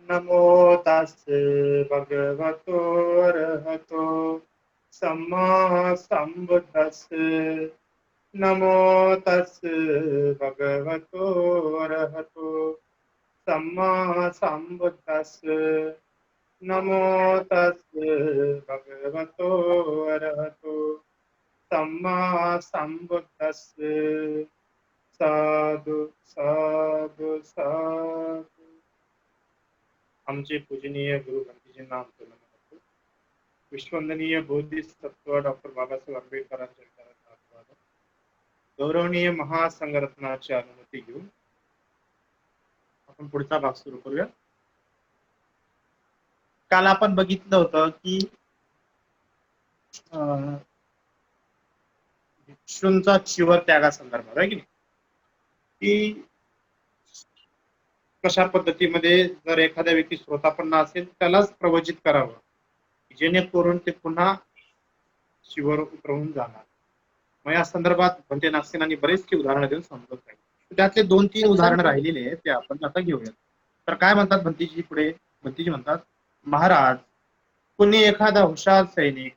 नमो तस्से भगवतो अरहतो सम्मा संबुद्दस्से नमो तस्से भगवतो अरहतो सम्मा संबुद्दस्से नमो तस्से भगवतो अरहतो सम्मा संबुद्दस्से साधु साधु साधु। आमचे पूजनीय गुरु भंतीजींना आमचं नमन करतो. विश्ववंदनीय बोधिसत्व डॉक्टर बाबासाहेब आंबेडकरांच्या विचारांचा आस्वाद, गौरवनीय महासंघरत्नाची अनुमती घेऊन आपण पुढचा भाग सुरू करूया. काल आपण बघितलं होतं की भिक्षूंचा चिवर त्यागासंदर्भात आहे की नाही, की कशा पद्धतीमध्ये जर एखाद्या व्यक्ती श्रोतापन्न असेल त्यालाच प्रवचित करावं, जेणेकरून ते पुन्हा शिवर उतरवून जाणार. मग या संदर्भात भंते नागसेनांनी बरेच की उदाहरणं देऊन समजत नाही. त्यातले 2-3 उदाहरणं राहिलेले आहेत ते आपण आता घेऊयात. तर काय म्हणतात भंतीजी पुढे? भंतीजी म्हणतात, महाराज, कुणी एखादा हुशार सैनिक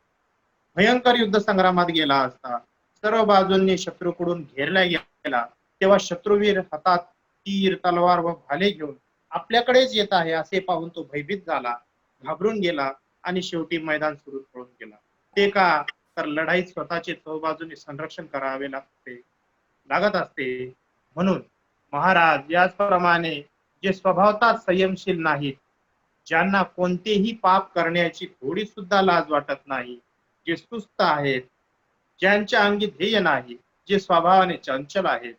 भयंकर युद्ध संग्रामात गेला असता, सर्व बाजूंनी शत्रूकडून घेरला गेला, तेव्हा शत्रुवीर हातात तीर, तलवार व भाले घेऊन आपल्याकडेच येत आहे असे पाहून तो भयभीत झाला, घाबरून गेला आणि शेवटी मैदान सोडून पळून गेला. ते का? तर लढाईत स्वतःचे चहूबाजूने संरक्षण करावे लागत असते. म्हणून महाराज, याचप्रमाणे जे स्वभावतः संयमशील नाहीत, ज्यांना कोणतेही पाप करण्याची थोडी सुद्धा लाज वाटत नाही, जे सुस्त आहेत, ज्यांच्या अंगी ध्येय नाही, जे स्वभावाने चंचल आहेत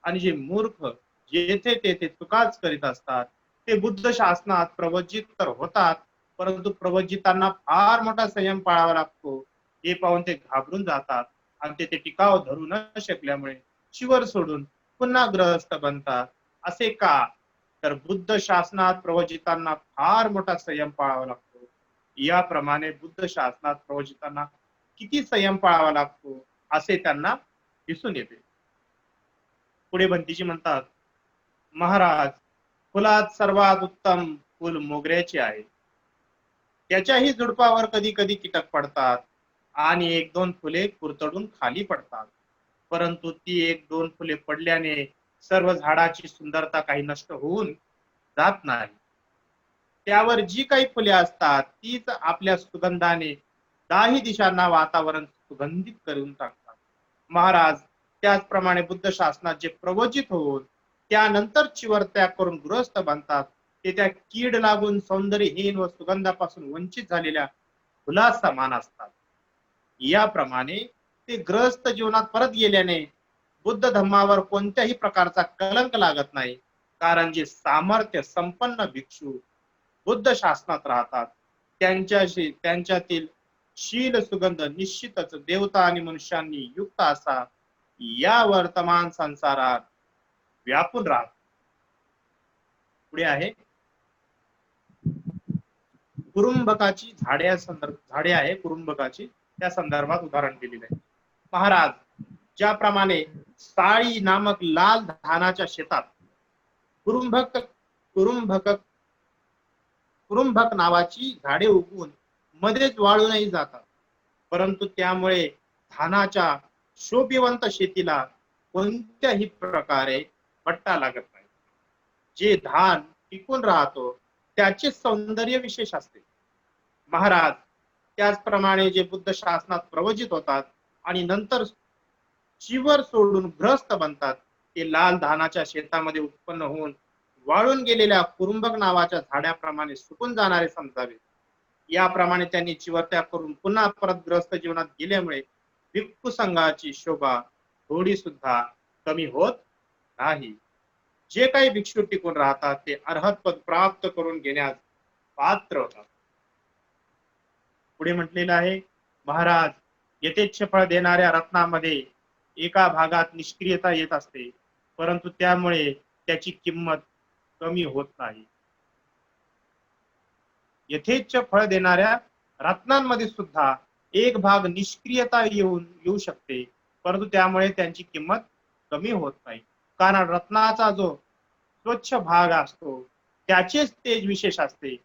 आणि जे मूर्ख जेथे तेथे चुकाच करीत असतात, ते बुद्ध शासनात प्रवचित तर होतात, परंतु प्रवचितांना फार मोठा संयम पाळावा लागतो. हे पाहून ते घाबरून जातात आणि ते टिकाव धरू न शकल्यामुळे शिवर सोडून पुन्हा ग्रहस्थ बनतात. असे का? तर बुद्ध शासनात प्रवचितांना फार मोठा संयम पाळावा लागतो. याप्रमाणे बुद्ध शासनात प्रवचितांना किती संयम पाळावा लागतो असे त्यांना दिसून येते. पुढे भंतीजी म्हणतात, महाराज, फुलात सर्वात उत्तम फुल मोगऱ्याचे आहे. त्याच्याही झुडपावर कधी कधी कीटक पडतात आणि 1-2 फुले कुरतडून खाली पडतात, परंतु ती 1-2 फुले पडल्याने सर्व झाडाची सुंदरता काही नष्ट होऊन जात नाही. त्यावर जी काही फुले असतात तीच आपल्या सुगंधाने दाही दिशांना वातावरण सुगंधित करून टाकतात. महाराज, त्याचप्रमाणे बुद्ध शासनात जे प्रवचित होऊन त्यानंतर चिवर त्याग करून गृहस्थ बनतात, ते त्या कीड लागून सौंदर्यहीन व सुगंधापासून वंचित झालेल्या फुला समान असतात. याप्रमाणे ते गृहस्थ जीवनात परत गेल्याने बुद्ध धम्मावर कोणत्याही प्रकारचा कलंक लागत नाही, कारण जे सामर्थ्य संपन्न भिक्षू बुद्ध शासनात राहतात त्यांच्यातील शील सुगंध निश्चितच देवता आणि मनुष्यांनी युक्त असा या वर्तमान संसारात व्यापून राहत. पुढे आहे कुरुंबकाची झाडे आहे कुरुंबकाची, त्या संदर्भात उदाहरण दिलेलं आहे. महाराज, ज्याप्रमाणे साळी नामक लाल धानाच्या शेतात कुरुंभक कुरुंभक कुरुंभक नावाची झाडे उगवून मध्येच वाळूनही जातात, परंतु त्यामुळे धानाच्या शोभिवंत शेतीला कोणत्याही प्रकारे बट्टा लागत नाही. जे धान टिकून राहतो त्याचे सौंदर्य विशेष असते. महाराज, त्याचप्रमाणे जे बुद्ध शासनात प्रवचित होतात आणि नंतर चिवर सोडून ग्रस्त बनतात, ते लाल धानाच्या शेतामध्ये उत्पन्न होऊन वाळून गेलेल्या कुरुंबक नावाच्या झाडाप्रमाणे सुकून जाणारे समजावे. याप्रमाणे त्यांनी चिवर त्याग करून पुन्हा परत ग्रस्त जीवनात गेल्यामुळे भिक्खू संघाची शोभा थोडी सुद्धा कमी होत नाही. जे काही भिक्षू टिकून राहतात ते अर्हत पद प्राप्त करून घेण्यास पात्र होतात. पुढे म्हटलेलं आहे, महाराज, यथेच्छ फळ देणाऱ्या रत्नामध्ये एका भागात निष्क्रियता येत असते, परंतु त्यामुळे त्याची किंमत कमी होत नाही. यथेच्छ फळ देणाऱ्या रत्नांमध्ये सुद्धा एक भाग निष्क्रियता येऊ शकते, परंतु त्यामुळे त्यांची किंमत कमी होत नाही. कारण रत्नाचा जो स्वच्छ भाग असतो त्याचेच तेज विशेष असते.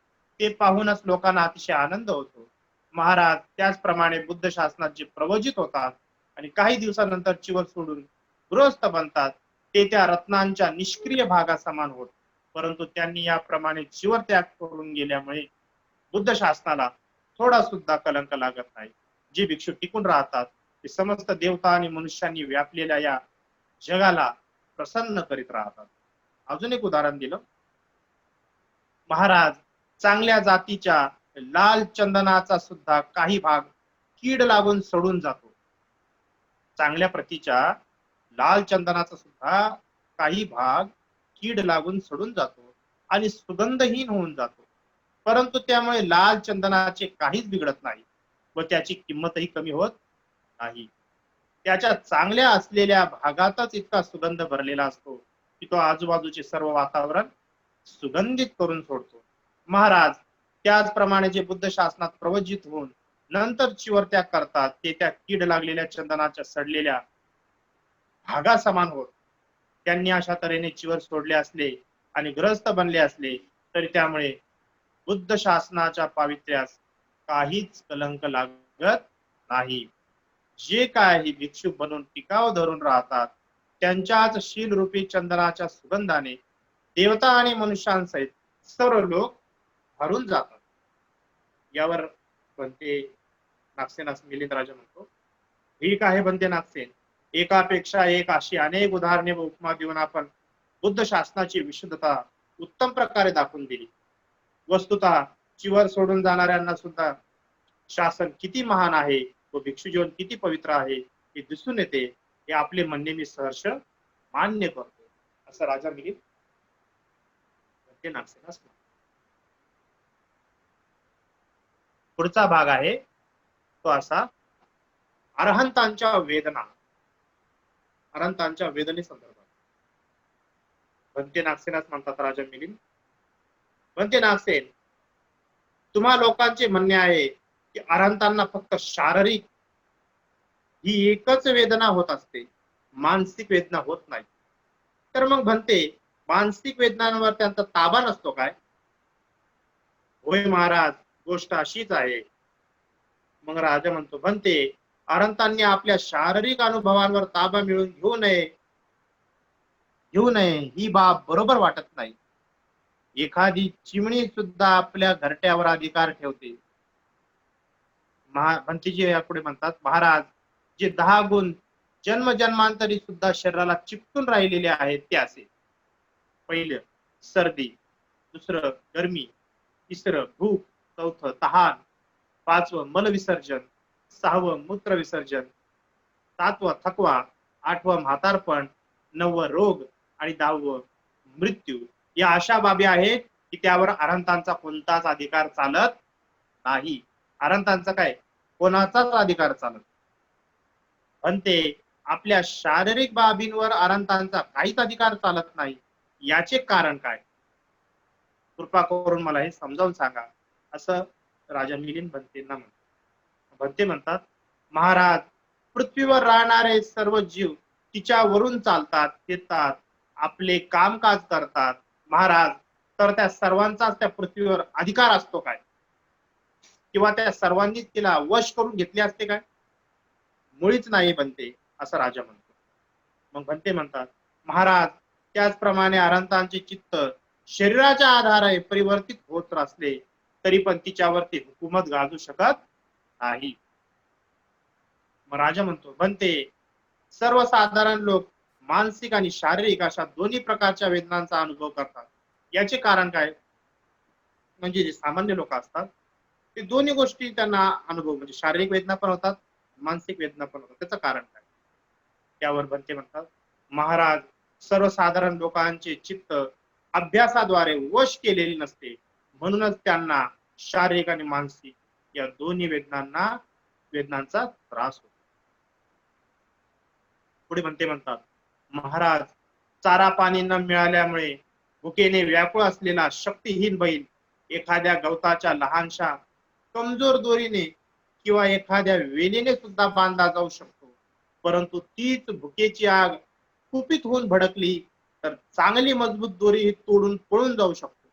ते पाहूनच लोकांना अतिशय आनंद होतो. महाराज त्याचप्रमाणे बुद्ध शासनात जे प्रवचित होतात आणि काही दिवसानंतर चिवर सोडून गृहस्थ बनतात, ते त्या रत्नांच्या निष्क्रिय भागासमान होत. परंतु त्यांनी याप्रमाणे चिवर त्याग करून गेल्यामुळे बुद्ध शासनाला थोडा सुद्धा कलंक लागत नाही. जे भिक्षू टिकून राहतात ते समस्त देवता आणि मनुष्यांनी व्यापलेल्या या जगाला प्रसन्न करीत राहतात. अजून एक उदाहरण दिलं. महाराज चांगल्या जातीच्या लाल चंदनाचा सुद्धा काही भाग कीड लागून सडून जातो. चांगल्या प्रतीच्या लाल चंदनाचा सुद्धा काही भाग कीड लागून सडून जातो आणि सुगंधहीन होऊन जातो. परंतु त्यामुळे लाल चंदनाचे काहीच बिघडत नाही व त्याची किंमतही कमी होत नाही. त्याच्या चांगल्या असलेल्या भागातच इतका सुगंध भरलेला असतो की तो आजूबाजूचे सर्व वातावरण सुगंधित करून सोडतो. महाराज त्याचप्रमाणे जे बुद्ध शासनात प्रवचित होऊन नंतर चिवरत्याग करतात, ते त्या कीड लागलेल्या चंदनाच्या सडलेल्या भागासमान होत. त्यांनी अशा तऱ्हेने चिवर सोडले असले आणि ग्रस्त बनले असले तरी त्यामुळे बुद्ध शासनाच्या पावित्र्यास काहीच कलंक लागत नाही. जे काही भिक्षू बनून टिकाव धरून राहतात त्यांच्याच शीलरूपी चंदनाच्या सुगंधाने देवता आणि मनुष्यांसहित सर्व लोक हरून जातात. यावर बनते नागसेनास मिलिंद राजा म्हणतो, ठीक आहे बनते नागसेन, एकापेक्षा एक अशी अनेक उदाहरणे व उपमा देऊन आपण बुद्ध शासनाची विशुद्धता उत्तम प्रकारे दाखवून दिली. वस्तुतः चिवर सोडून जाणाऱ्यांना सुद्धा शासन किती महान आहे व भिक्षू जीवन किती पवित्र आहे हे दिसून येते. हे आपले म्हणणे मी सहर्ष मान्य करतो, असं राजा मिलिंद नागसेनास म्हणतो. पुढचा भाग आहे तो असा, अरहंतांच्या वेदना. अरहंतांच्या वेदने संदर्भात बनते नागसेनास म्हणतात राजा मिलिंद. बनते नागसेन, तुम्हा लोकांचे म्हणणे आहे की अरहंतांना फक्त शारीरिक ही एकच वेदना होत असते, मानसिक वेदना होत नाही. तर मग बनते मानसिक वेदनांवर त्यांचा ताबा नसतो काय? होय महाराज, गोष्ट अशीच आहे. मग राजा म्हणतो, बनते अरहंतांनी आपल्या शारीरिक अनुभवांवर ताबा मिळवून घेऊ नये ही बाब बरोबर वाटत नाही. एखादी चिमणी सुद्धा आपल्या घरट्यावर अधिकार ठेवते. भंतीजी यापुढे म्हणतात, महाराज जे 10 गुण जन्मजन्मांतरी सुद्धा शरीराला चिकटून राहिलेले आहेत ते असे. पहिलं सर्दी, दुसरं गरमी, तिसरं भूक, चौथं तहान, पाचवं मलविसर्जन, सहावं मूत्रविसर्जन, सातवं थकवा, आठवं म्हातारपण, नववं रोग आणि 10वं मृत्यू. या अशा बाबी आहेत की त्यावर अरहंतांचा कोणताच अधिकार चालत नाही. अरहंतांचा काय कोणाचाच अधिकार चालत. पण ते आपल्या शारीरिक बाबींवर अरहंतांचा काहीच अधिकार चालत नाही. याचे कारण काय? कृपा करून मला हे समजावून सांगा, असं राजा मिलिंद भंतेंना म्हणतात. भंते म्हणतात, महाराज पृथ्वीवर राहणारे सर्व जीव तिच्यावरून चालतात, फिरतात, आपले कामकाज करतात. महाराज तर त्या सर्वांचाच त्या पृथ्वीवर अधिकार असतो काय? किंवा त्या सर्वांनीच तिला वश करून घेतले असते काय? मुळीच नाही बनते, असं राजा म्हणतो. मग भंते म्हणतात, महाराज त्याचप्रमाणे अरहंतांचे चित्त शरीराच्या आधारे परिवर्तित होत असले तरी पण तिच्यावरती हुकूमत गाजू शकत नाही. मग राजा म्हणतो, बनते सर्वसाधारण लोक मानसिक आणि शारीरिक अशा दोन्ही प्रकारच्या वेदनांचा अनुभव करतात. याचे कारण काय? म्हणजे जे सामान्य लोक असतात ते दोन्ही गोष्टी त्यांना अनुभव, म्हणजे शारीरिक वेदना पण होतात, मानसिक वेदना पण होतात. त्याचं कारण काय? त्यावर बनते म्हणतात, महाराज सर्वसाधारण लोकांचे चित्त अभ्यासाद्वारे वश केलेले नसते, म्हणूनच त्यांना शारीरिक आणि मानसिक या दोन्ही वेदनांचा त्रास होतो. पुढे म्हणतात, महाराज चारा पाणी न मिळाल्यामुळे भुकेने व्याकुळ असलेला शक्तिहीन बैल एखाद्या गवताच्या लहानशा कमजोर दोरीने किंवा एखाद्या वेलीने सुद्धा बांधला जाऊ शकतो. परंतु तीच भुकेची आग कुपित होऊन भडकली तर चांगली मजबूत दोरी तोडून पळून जाऊ शकतो.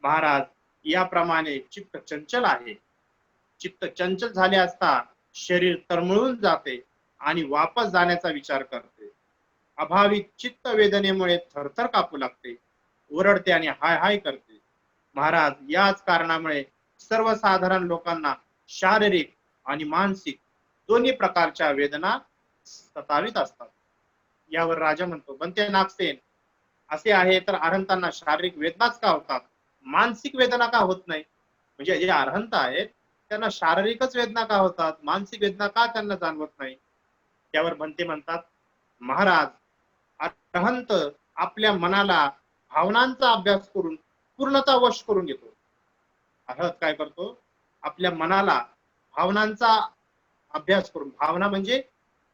महाराज, याप्रमाणे चित्त चंचल आहे. चित्त चंचल झाले असता शरीर तळमळून जाते आणि वापस जाण्याचा विचार करते. अभावित चित्त वेदनेमुळे थरथर कापू लागते, ओरडते आणि हाय हाय करते. महाराज, याच कारणामुळे सर्वसाधारण लोकांना शारीरिक आणि मानसिक दोन्ही प्रकारच्या वेदना सतावित असतात. यावर राजा म्हणतो, बनते नागसेन, असे आहे तर अरहंतांना शारीरिक वेदनाच का होतात, मानसिक वेदना का होत नाही? म्हणजे जे अरहंत आहेत त्यांना शारीरिकच वेदना का होतात, मानसिक वेदना का त्यांना जाणवत नाही? त्यावर बनते म्हणतात, महाराज, अरहंत आपल्या मनाला भावनांचा अभ्यास करून पूर्णतः वश करून घेतो. अर्थात काय करतो, आपल्या मनाला भावनांचा अभ्यास करून, भावना म्हणजे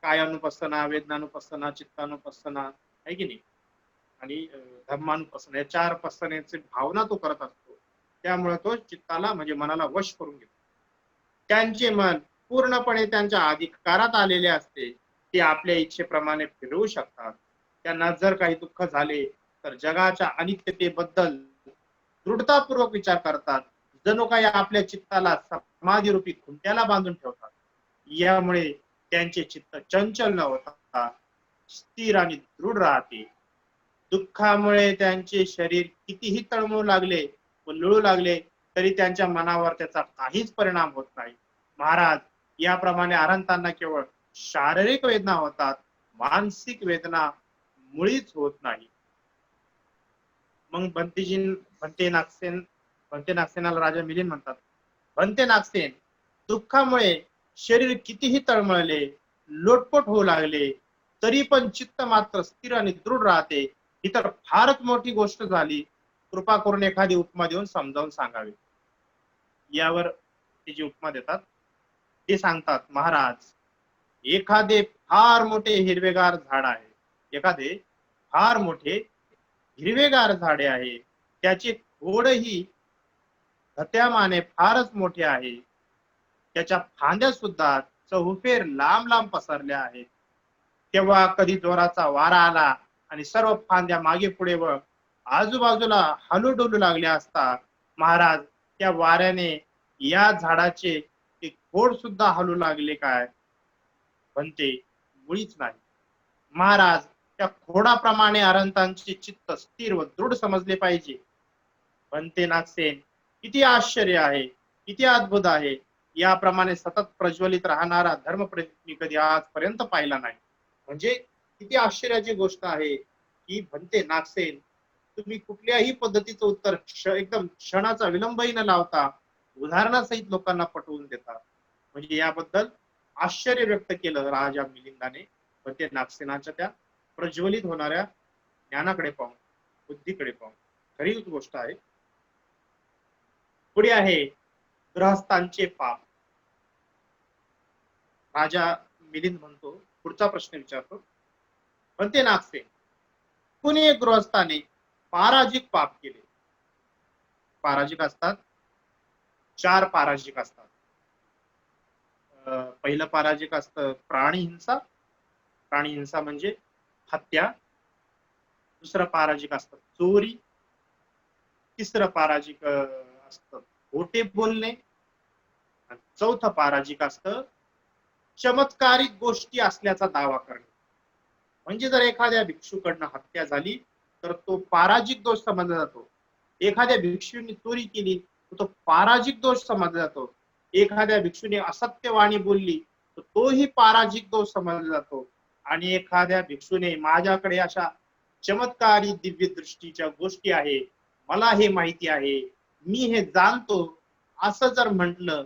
कायानुपස්සना, वेदनानुपස්සना, चित्तानुपස්සना, आहे की नाही, आणि धम्मानुपස්සना, या 4 पස්සनेचे भावना तो करत असतो. त्यामुळे तो चित्ताला म्हणजे मनाला वश करून घेतो. त्यांचे मन पूर्णपणे त्यांच्या अधिकारात आलेले असते. ते आपल्या इच्छेप्रमाणे फिरवू शकतात. त्यांना जर काही दुःख झाले तर जगाच्या अनित्यतेबद्दल दृढतापूर्वक विचार करतात. जणू काही आपल्या चित्ताला समाधी रूपी खुंट्याला बांधून ठेवतात. यामुळे त्यांचे चित्त चंचल न होता स्थिर आणि दृढ राहते. दुःखामुळे त्यांचे शरीर कितीही तळमळू लागले व लुळू लागले तरी त्यांच्या मनावर त्याचा काहीच परिणाम होत नाही. महाराज, याप्रमाणे अरहंतांना केवळ शारीरिक वेदना होतात, मानसिक वेदना मुळीच होत नाही. मग बनते नागसेनाला राजा मिलिंद म्हणतात, बनते नागसेन, दुःखामुळे शरीर कितीही तळमळले, लोटपोट होऊ लागले तरी पण चित्त मात्र स्थिर आणि दृढ राहते, ही तर फारच मोठी गोष्ट झाली. कृपा करून एखादी उपमा देऊन समजावून सांगावी. यावर ते जी उपमा देतात ते सांगतात, महाराज, एखादे फार मोठे हिरवेगार झाड आहे, एखादे फार मोठे हिरवेगार झाडे आहे, त्याचे खोडही धत्यामाने फारच मोठे आहे, त्याच्या फांद्या सुद्धा चौफेर लांब लांब पसरल्या आहेत. तेव्हा कधी जोराचा वारा आला आणि सर्व फांद्या मागे पुढे व आजूबाजूला हलू डोलू लागल्या असता, महाराज, त्या वाऱ्याने या झाडाचे ते खोड सुद्धा हलू लागले काय? म्हणते, मुळीच नाही. महाराज, त्या खोडाप्रमाणे अरहंतांचे चित्त स्थिर व दृढ समजले पाहिजे. बनते नागसेन, किती आश्चर्य आहे, किती अद्भुत आहे. याप्रमाणे सतत प्रज्वलित राहणारा धर्मप्रेम मी कधी आजपर्यंत पाहिला नाही. म्हणजे किती आश्चर्याची गोष्ट आहे की बनते नागसेन, तुम्ही कुठल्याही पद्धतीचं उत्तर एकदम क्षणाचा विलंबही न लावता उदाहरणासहित लोकांना पटवून देतात. म्हणजे याबद्दल आश्चर्य व्यक्त केलं राजा मिलिंदाने. पण ते नागसेनाच्या त्या प्रज्वलित होणाऱ्या ज्ञानाकडे पाहून, बुद्धीकडे पाहून. खरीच गोष्ट आहे. पुढे आहे गृहस्थांचे पाप. राजा मिलिंद म्हणतो, पुढचा प्रश्न विचारतो, म्हणते नागसेन, कुणी एक गृहस्थाने पाराजिक पाप केले. पाराजिक असतात, 4 पाराजिक असतात. पहिलं पाराजिक असतं प्राणीहिंसा. प्राणीहिंसा म्हणजे हत्या. दुसरं पाराजिक असतं चोरी. तिसरं पाराजिक असतं खोटे बोलणे. आणि चौथं पाराजिक असतं चमत्कारिक गोष्टी असल्याचा दावा करणे. म्हणजे जर एखाद्या भिक्षूकडनं हत्या झाली तर तो पाराजिक दोष समजला जातो. एखाद्या भिक्षूने चोरी केली तर तो पाराजिक दोष समजला जातो. एखाद्या भिक्षूने असत्यवाणी बोलली तर तोही पाराजिक दोष समजला जातो. आणि एखाद्या भिक्षूने माझ्याकडे अशा चमत्कारी दिव्य दृष्टीच्या गोष्टी आहे, मला हे माहिती आहे, मी हे जाणतो, असं जर म्हटलं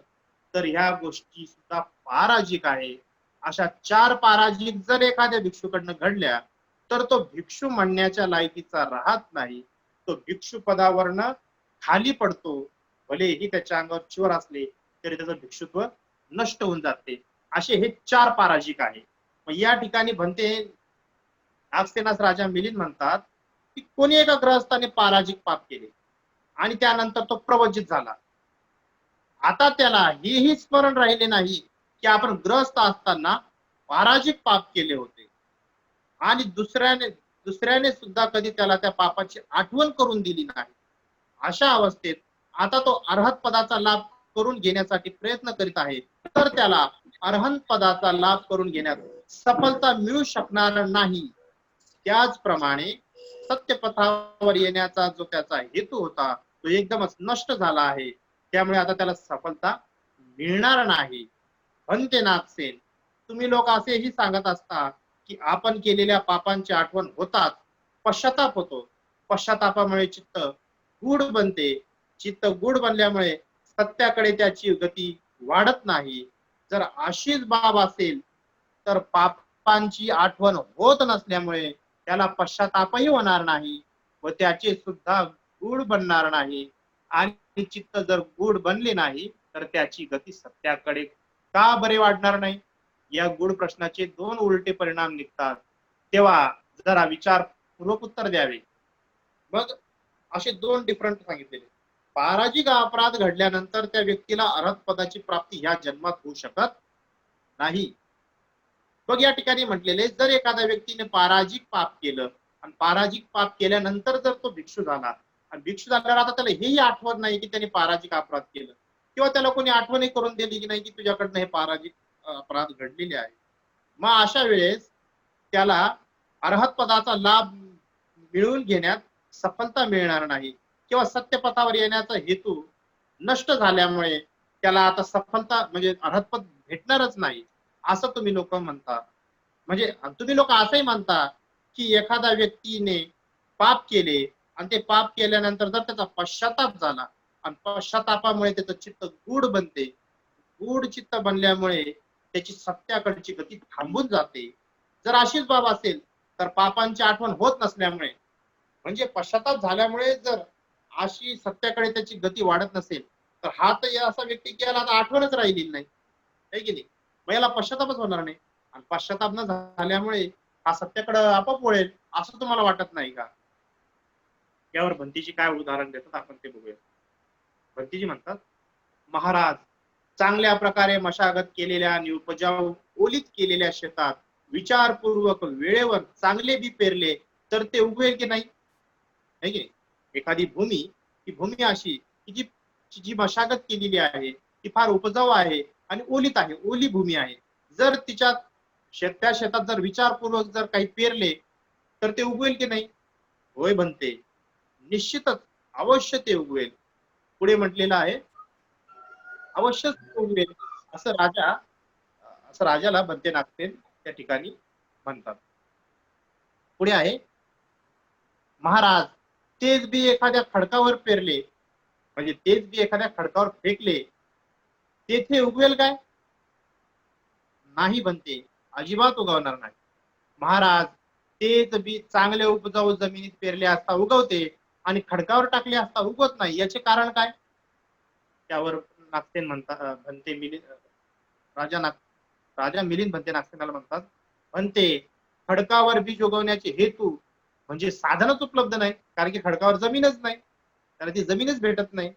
तर ह्या गोष्टी सुद्धा पाराजिक आहे. अशा 4 पाराजिक जर एखाद्या भिक्षूकडनं घडल्या तर तो भिक्षू म्हणण्याच्या लायकीचा राहत नाही. तो भिक्षू पदावरनं खाली पडतो. भलेही त्याच्या अंगावर चोर असले तरी त्याचं भिक्षुत्व नष्ट होऊन जाते. असे हे 4 पाराजिक आहे. मग या ठिकाणी म्हणते नागसेनास राजा मिलिंद म्हणतात की कोणी एका ग्रहस्थाने पाराजिक पाप केले आणि त्यानंतर तो प्रवचित झाला. आता त्याला हेही स्मरण राहिले नाही की आपण ग्रस्त असताना पाराजिक पाप केले होते आणि दुसऱ्याने सुद्धा कधी त्याला त्या पापाची आठवण करून दिली नाही. अशा अवस्थेत आता तो अर्हत पदाचा लाभ करून घेण्यासाठी प्रयत्न करीत आहे, तर त्याला अर्हत पदाचा लाभ करून घेण्यात सफलता मिळू शकणार नाही. त्याचप्रमाणे सत्यपथावर येण्याचा जो त्याचा हेतू होता तो एकदमच नष्ट झाला आहे. त्यामुळे आता त्याला सफलता मिळणार नाही. म्हणते नागसेन, तुम्ही लोक असेही सांगत असता की आपण केलेल्या पापांची आठवण होताच पश्चाताप होतो. पश्चातापामुळे चित्त गूढ बनते. चित्त गूढ बनल्यामुळे सत्याकडे त्याची गती वाढत नाही. जर अशीच बाब असेल तर पापांची आठवण होत नसल्यामुळे त्याला पश्चातापही होणार नाही व त्याचे सुद्धा गूढ बनणार नाही. आणि चित्त जर गूढ बनले नाही तर त्याची गती सत्याकडे का बरे वाढणार नाही? या गूढ प्रश्नाचे दोन उलटे परिणाम निघतात. तेव्हा जरा विचारपूर्वक उत्तर द्यावे. मग असे दोन डिफरंट सांगितलेले. पराजिक अपराध घडल्यानंतर त्या व्यक्तीला अर्हत पदाची प्राप्ती ह्या जन्मात होऊ शकत नाही. बघ या ठिकाणी म्हटलेले, जर एखाद्या व्यक्तीने पराजिक पाप केलं आणि पराजिक पाप केल्यानंतर जर तो भिक्षू झाला आणि भिक्षू झाल्यावर आता त्याला हेही आठवत नाही की त्याने पराजिक अपराध केलं, किंवा त्याला कोणी आठवणही करून दिली की नाही की तुझ्याकडनं हे पराजिक अपराध घडलेले आहे, मग अशा वेळेस त्याला अर्हत पदाचा लाभ मिळवून घेण्यात सफलता मिळणार नाही, किंवा सत्यपथावर येण्याचा हेतू नष्ट झाल्यामुळे त्याला आता सफलता म्हणजे अर्हत पद भेटणारच नाही, असं तुम्ही लोक म्हणता. म्हणजे तुम्ही लोक असंही म्हणता की एखाद्या व्यक्तीने पाप केले आणि ते पाप केल्यानंतर जर त्याचा पश्चाताप झाला आणि पश्चातापामुळे त्याचं चित्त गूढ बनते, गूढ चित्त बनल्यामुळे त्याची सत्याकडची गती थांबून जाते. जर अशीच बाब असेल तर पापांची आठवण होत नसल्यामुळे म्हणजे पश्चाताप झाल्यामुळे जर अशी सत्याकडे त्याची गती वाढत नसेल तर हा तर असा व्यक्ती की याला आता आठवणच राहिली नाही, है की नाही? मग याला पश्चातापच होणार नाही आणि पश्चाताप न झाल्यामुळे हा सत्याकडे आपोआप वळेल, असं तुम्हाला वाटत नाही का? यावर भंतीजी काय उदाहरण देतात आपण ते बघूया. भंतीजी म्हणतात, महाराज, चांगल्या प्रकारे मशागत केलेल्या आणि उपजाऊ ओलीत केलेल्या शेतात विचारपूर्वक वेळेवर चांगले बी पेरले तर ते उगवेल की नाही? है की नाही? एखादी भूमी, ती भूमी अशी की जी जी मशागत केलेली आहे ती फार उपजाऊ आहे आणि ओलीत आहे, ओली भूमी आहे. जर तिच्यात त्या शेतात जर विचारपूर्वक जर काही पेरले तर ते उगवेल की नाही? होय बनते, निश्चितच, अवश्य ते उगवेल. पुढे म्हटलेलं आहे, अवश्यच उगवेल, असं राजा असं राजाला बनते नागसेन त्या ठिकाणी म्हणतात. पुढे आहे, महाराज, तेच बी एखाद्या खडकावर पेरले म्हणजे तेच बी एखाद्या खडकावर फेकले तेथे उगवेल काय? नाही बनते, अजिबात उगवणार नाही. महाराज, तेच बी चांगले उपजाऊ जमिनीत पेरले असता उगवते आणि खडकावर टाकले असता उगवत नाही. याचे कारण काय? त्यावर नागसेन म्हणतात, भंते मिलिंद राजा नाग राजा मिलिंद भंते नागसेनाला म्हणतात, म्हणते, खडकावर बीज उगवण्याचे हेतू म्हणजे साधनच उपलब्ध नाही, कारण की खडकावर जमीनच नाही, त्याला ती जमीनच भेटत नाही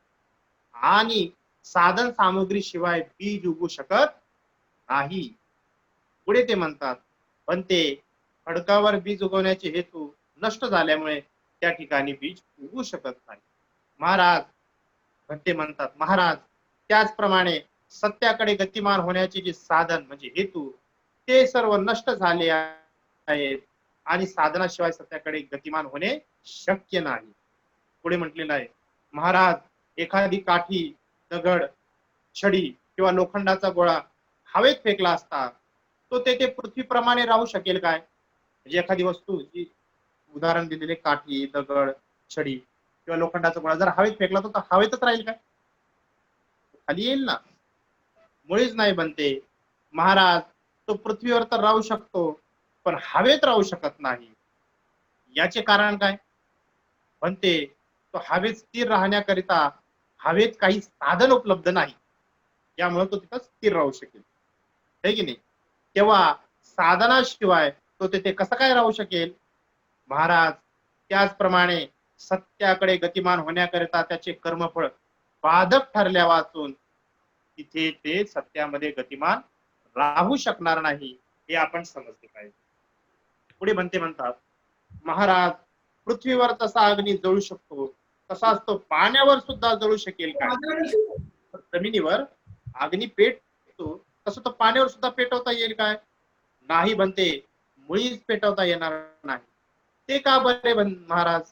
आणि साधन सामुग्री शिवाय बीज उगू शकत नाही. पुढे ते म्हणतात, पण ते खडकावर बीज उगवण्याचे हेतू नष्ट झाल्यामुळे त्या ठिकाणी बीज उगू शकत नाही. महाराज, भंते म्हणतात, महाराज, त्याचप्रमाणे सत्याकडे गतिमान होण्याचे जे साधन म्हणजे हेतू ते सर्व नष्ट झाले आहेत आणि साधनाशिवाय सत्याकडे गतिमान होणे शक्य नाही. पुढे म्हटलेलं आहे, महाराज, एखादी काठी, दगड, छडी किंवा लोखंडाचा गोळा हवेत फेकला असता तो तेथे पृथ्वीप्रमाणे राहू शकेल काय? म्हणजे एखादी वस्तू जी उदाहरण दिलेले काठी, दगड, छडी किंवा लोखंडाचा गोळा जर हवेत फेकला तर हवेतच राहील काय? खाली येईल ना. मुळीच नाही बनते. महाराज, तो पृथ्वीवर तर राहू शकतो पण हवेत राहू शकत नाही. याचे कारण काय? म्हणते, तो हवेत स्थिर राहण्याकरिता हवेत काही साधन उपलब्ध नाही, यामुळे तो तिथं स्थिर राहू शकेल, है की नाही? तेव्हा साधनाशिवाय तो तिथे कसं काय राहू शकेल? महाराज, त्याचप्रमाणे सत्याकडे गतिमान होण्याकरिता त्याचे कर्मफळ बाधक ठरल्या वाचून तिथे ते सत्यामध्ये गतिमान राहू शकणार नाही, हे आपण समजले पाहिजे. पुढे म्हणतात, महाराज, पृथ्वीवर तसा अग्नी जळू शकतो कसा असतो, पाण्यावर सुद्धा जळू शकेल काय? जमिनीवर अग्नी पेटतो तसं तो पाण्यावर सुद्धा पेटवता येईल काय? नाही बनते, मुळीच पेटवता येणार नाही. ते का बरे महाराज?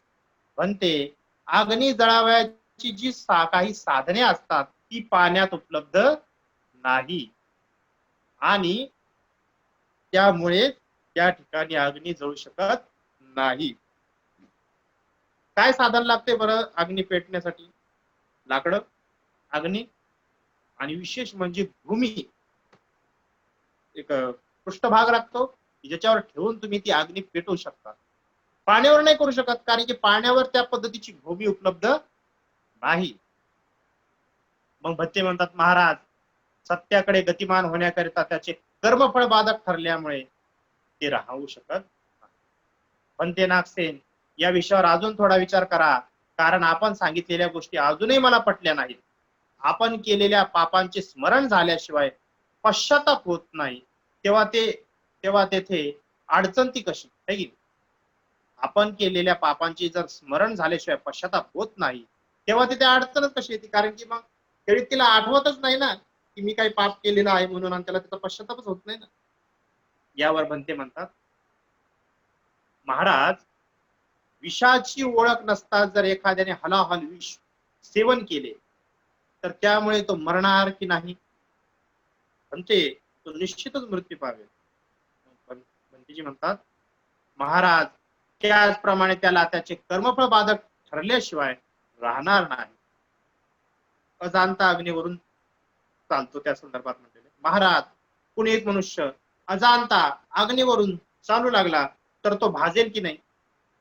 बनते, अग्नी जळावयाची जी काही साधने असतात ती पाण्यात उपलब्ध नाही आणि त्यामुळे त्या ठिकाणी अग्नी जळू शकत नाही. काय साधन लागते बरं अग्नी पेटण्यासाठी? लाकडं, अग्नी आणि विशेष म्हणजे भूमी, एक पृष्ठभाग लागतो ज्याच्यावर ठेवून तुम्ही ती अग्नी पेटवू शकता. पाण्यावर नाही करू शकत, कारण की पाण्यावर त्या पद्धतीची भूमी उपलब्ध नाही. मग भत्ते म्हणतात, महाराज सत्याकडे गतिमान होण्याकरिता त्याचे कर्मफळ बाधक ठरल्यामुळे ते राहू शकत नाही. भंते नागसेन, या विषयावर अजून थोडा विचार करा, कारण आपण सांगितलेल्या गोष्टी अजूनही मला पटल्या नाहीत. आपण केलेल्या पापांचे स्मरण झाल्याशिवाय पश्चाताप होत नाही, तेव्हा तेथे अडचण ती कशी आहे की? आपण केलेल्या पापांची जर स्मरण झाल्याशिवाय पश्चाताप होत नाही, तेव्हा तिथे अडचणच कशी येते? कारण की मग त्या व्यक्तीला आठवतच नाही ना की मी काही पाप केलेलं आहे म्हणून, आणि त्याला त्याचा पश्चातापच होत नाही ना. यावर भंते म्हणतात, महाराज विषाची ओळख नसता जर एखाद्याने हलाहल विष सेवन केले तर त्यामुळे तो मरणार की नाही? म्हणते तो निश्चितच मृत्यू पावेल. भंतेजी म्हणतात, महाराज त्याचप्रमाणे त्याला त्याचे कर्मफळ बाधक ठरल्याशिवाय राहणार नाही. अजाणता अग्नीवरून चालतो त्या संदर्भात म्हटलेले, महाराज कुणी एक मनुष्य अजाणता अग्नीवरून चालू लागला तर तो भाजेल की नाही?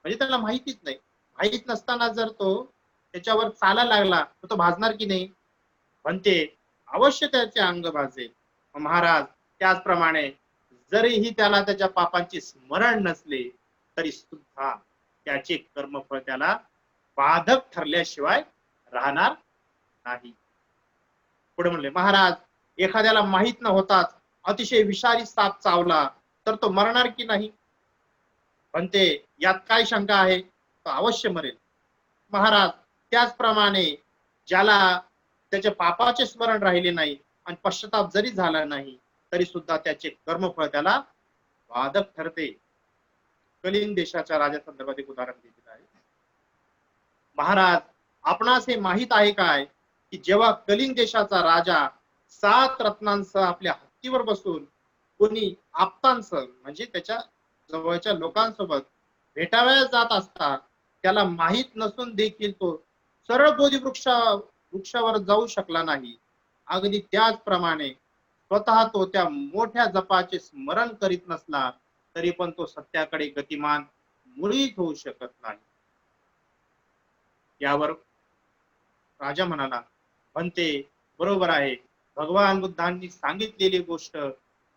म्हणजे त्याला माहितीच नाही, माहित नसताना जर तो त्याच्यावर चालायला लागला तर तो भाजणार की नाही? म्हणते अवश्य त्याचे अंग भाजेल. महाराज त्याचप्रमाणे जरीही त्याला त्याच्या पापांचे स्मरण नसले तरी सुद्धा त्याचे कर्मफळ त्याला बाधक ठरल्याशिवाय राहणार नाही. पुढे म्हणले, महाराज एखाद्याला माहित न होताच अतिशय विषारी साप चावला तर तो मरणार की नाही? म्हणते यात काय शंका आहे, तो अवश्य मरेल. महाराज त्याचप्रमाणे ज्याला त्याचे पापाचे स्मरण राहिले नाही आणि पश्चाताप जरी झाला नाही तरी सुद्धा त्याचे कर्मफळ त्याला बाधक ठरते. कलिंग देशाच्या राजा संदर्भात एक उदाहरण दिलेलं आहे. महाराज आपणास हे माहित आहे काय की जेव्हा कलिंग देशाचा राजा 7 रत्नांसह आपल्या हत्तीवर बसून कोणी आप्तांसह म्हणजे त्याच्या जवळच्या लोकांसोबत भेटावयास जात असता त्याला माहित नसून देखील तो सरळ बोधी वृक्षावर जाऊ शकला नाही, अगदी त्याचप्रमाणे स्वतः तो त्या मोठ्या जपाचे स्मरण करीत नसला तरी पण तो सत्याकडे गतिमान मुळीच होऊ शकत नाही. यावर राजा म्हणाला, म्हणते बरोबर आहे, भगवान बुद्धांनी सांगितलेली गोष्ट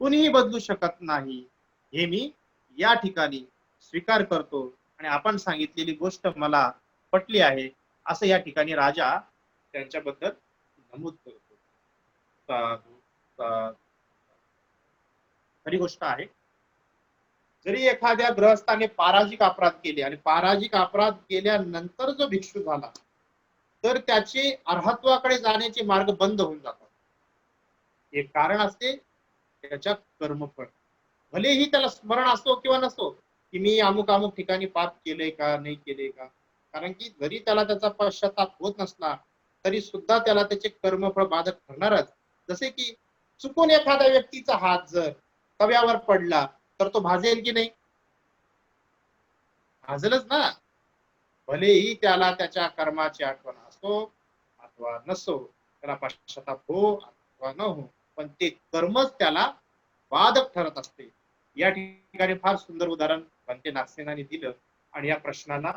कोणीही बदलू शकत नाही, हे मी या ठिकाणी स्वीकार करतो आणि आपण सांगितलेली गोष्ट मला पटली आहे असं या ठिकाणी राजा त्यांच्याबद्दल नमूद करतो. साधू साधू. खरी गोष्ट आहे, जरी एखाद्या गृहस्थाने पाराजिक अपराध केले आणि पाराजिक अपराध केल्यानंतर जो भिक्षू झाला तर त्याचे अर्हत्वाकडे जाण्याचे मार्ग बंद होऊन जातात. एक कारण असते त्याच्या कर्मफळ. भलेही त्याला स्मरण असो किंवा नसो की मी अमुक अमुक ठिकाणी पाप केले का नाही केले का, कारण की जरी त्याला त्याचा पश्चाताप होत नसला तरी सुद्धा त्याला त्याचे कर्मफळ बाधक ठरणारच. जसे की चुकून एखाद्या व्यक्तीचा हात जर तव्यावर पडला तर तो भाजेल की नाही? भाजलच ना. भलेही त्याला त्याच्या कर्माची आठवण असो अथवा नसो, त्याला पश्चाताप हो अथवा न हो, पण ते कर्मच त्याला बाधक ठरत असते. या ठिकाणी फार सुंदर उदाहरण भंते नागसेनाने दिलं आणि या प्रश्नाला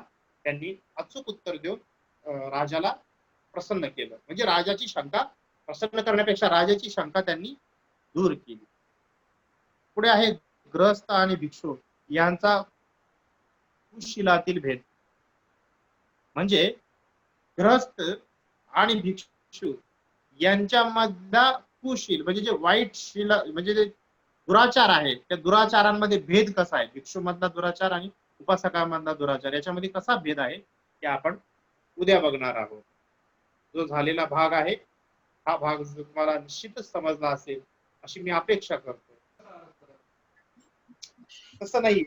त्यांनी अचूक उत्तर देऊन राजाला प्रसन्न केलं. म्हणजे राजाची शंका प्रसन्न करण्यापेक्षा राजाची शंका त्यांनी दूर केली. पुढे आहे ग्रहस्थ आणि भिक्षू यांचा कुशीलातील भेद. म्हणजे ग्रहस्थ आणि भिक्षू यांच्यामधला कुशील म्हणजे जे वाईट शिला म्हणजे जे दुराचार आहे त्या दुराचारांमध्ये भेद कसा आहे, भिक्षू मधला दुराचार आणि उपासकामधला दुराचार याच्यामध्ये कसा भेद आहे ते आपण उद्या बघणार आहोत. जो झालेला भाग आहे हा भाग तुम्हाला निश्चितच समजला असेल अशी मी अपेक्षा करतो. तसं नाही,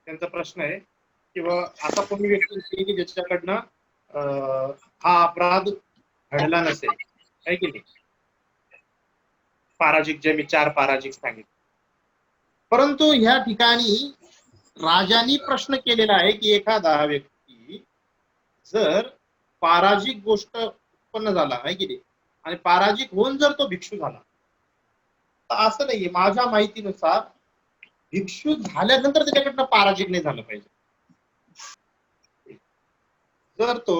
त्यांचा प्रश्न आहे किंवा असा कोणी व्यक्ती असेल की ज्याच्याकडनं हा अपराध घडला नसेल, आहे की नाही. पराजिक जे मी 4 पराजिक सांगितले, परंतु ह्या ठिकाणी राजांनी प्रश्न केलेला आहे की एखादा व्यक्ती जर पराजिक गोष्ट उत्पन्न झाला आहे की नाही आणि पराजिक होऊन जर तो भिक्षू झाला, तर असं नाहीये माझ्या माहितीनुसार भिक्षू झाल्यानंतर त्याच्याकडनं पराजिक नाही झालं पाहिजे. जर तो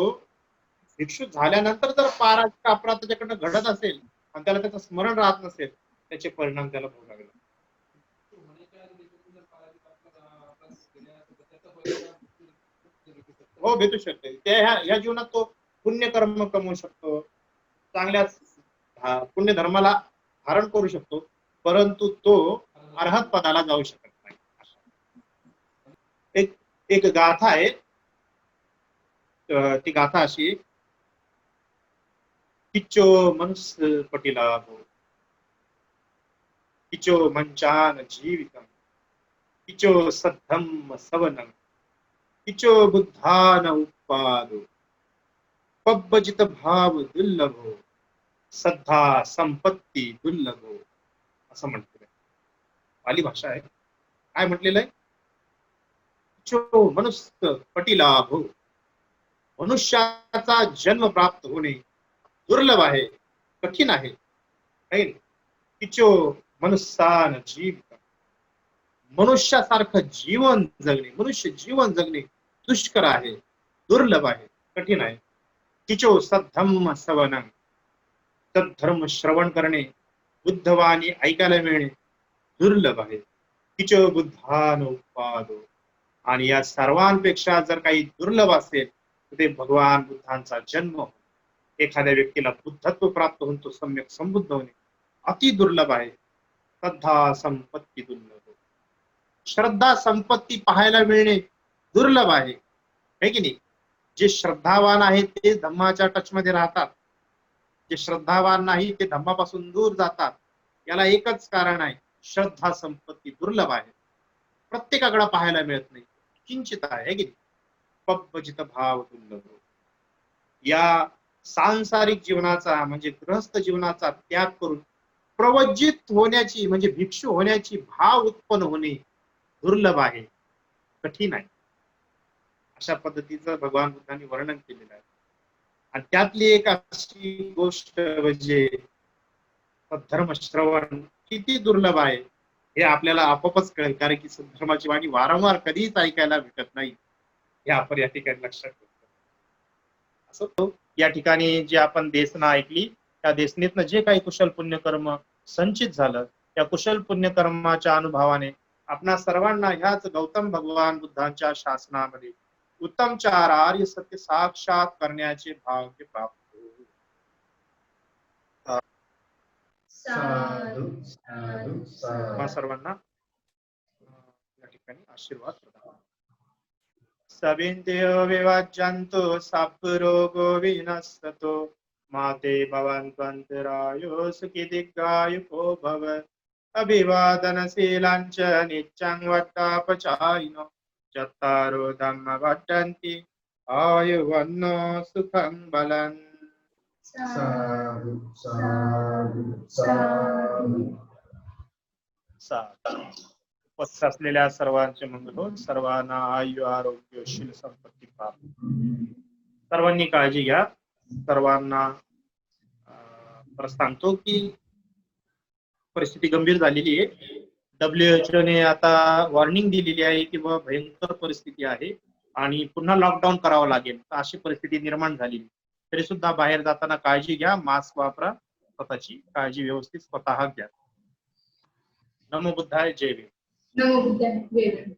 भिक्षू झाल्यानंतर जर पराजिक अपराध त्याच्याकडनं घडत असेल आणि त्याला त्याचं स्मरण राहत नसेल, त्याचे परिणाम त्याला भोगावे लागतात. हो, भेटू शकते. ह्या जीवनात तो पुण्यकर्म कमवू शकतो, चांगल्या पुण्य धर्माला धारण करू शकतो, परंतु तो अर्हत पदाला जाऊ शकत नाही. एक गाथा आहे, ती गाथा अशी, किचो मनस पटिला हो, किचो मंचान जीवितम, किचो सद्धम सवनम, किचो बुद्धान उत्पादो, पब्बजित भाव दुर्लभो, सद्धा संपत्ती दुर्लभो, असं म्हटलेलं आहे. पाली भाषा आहे. काय म्हटलेलं आहे? किचो मनुष्य पटिलाभो, मनुष्याचा जन्म प्राप्त होणे दुर्लभ आहे, कठीण आहे. किचो मनुष्यान जीवित, मनुष्यासारखं जीवन जगणे, मनुष्य जीवन जगणे दुष्कर आहे, दुर्लभ आहे, कठीण आहे. किचो सद्धम्म सवनम, सद्धर्म श्रवण करणे, बुद्धवाणी ऐकायला मिळणे दुर्लभ आहे. किचो बुद्धान उत्पादो, आणि या सर्वांपेक्षा जर काही दुर्लभ असेल तर ते भगवान बुद्धांचा जन्म, एखाद्या व्यक्तीला बुद्धत्व प्राप्त होऊन तो सम्यक संबुद्ध होणे अति दुर्लभ आहे. श्रद्धा संपत्ती दुर्लभ, श्रद्धा संपत्ती पाहायला मिळणे दुर्लभ आहे की नाही. जे श्रद्धावान आहेत ते धम्माच्या टच मध्ये राहतात, जे श्रद्धावान नाही ते धम्मापासून दूर जातात. याला एकच कारण आहे, श्रद्धा संपत्ती दुर्लभ आहे, प्रत्येकाकडे पाहायला मिळत नाही, किंचित आहे की नाही. पब्बजित भाव दुर्लभ, या सांसारिक जीवनाचा म्हणजे गृहस्थ जीवनाचा त्याग करून प्रवज्जित होण्याची म्हणजे भिक्षू होण्याची भाव उत्पन्न होणे दुर्लभ आहे, कठीण आहे. अशा पद्धतीचं भगवान बुद्धांनी वर्णन केलेलं आहे. आणि त्यातली एक अशी गोष्ट म्हणजे धर्म श्रवण किती दुर्लभ आहे हे आपल्याला आपोआपच कळेल, कारण की धर्माची वाणी वारंवार कधीच ऐकायला भेटत नाही, हे आपण या ठिकाणी लक्षात ठेवतो. असं या ठिकाणी जी आपण देसना ऐकली, त्या देसनेतनं जे काही कुशल पुण्यकर्म संचित झालं, त्या कुशल पुण्यकर्माच्या अनुभवाने आपणा सर्वांना ह्याच गौतम भगवान बुद्धांच्या शासनामध्ये उत्तम 4 आर्य सत्य साक्षात करण्याचे भाग्य प्राप्त होईल. साधु साधु साधु. सर्वांना या ठिकाणी आशीर्वाद प्रदान. सविंद्रियो विवाज्यन्तो साप्रोगो विनश्यतो, माते भवन्त्वन्तरायो सुखी दीर्घायुको भव, अभिवादनशीलाञ्च नित्यं वट्टापचारिणो, चत्तारो धम्म वर्धन्ति आयुवन्नो सुखं बलम्. साधु साधु साधु. उपस्थित असलेल्या सर्वांचे मंगल हो, सर्वांना आयु आरोग्य शील संपत्ती प्राप्त. सर्वांनी काळजी घ्या. सर्वांना सांगतो की परिस्थिती गंभीर झालेली आहे. WHO ने आता वॉर्निंग दिलेली आहे की भयंकर परिस्थिती आहे आणि पुन्हा लॉकडाऊन करावं लागेल, तर अशी परिस्थिती निर्माण झाली. तरी सुद्धा बाहेर जाताना काळजी घ्या, मास्क वापरा, स्वतःची काळजी व्यवस्थित स्वतः घ्या. नमो बुद्धाय, जय भीम. नमो बुद्धाय, जय भीम.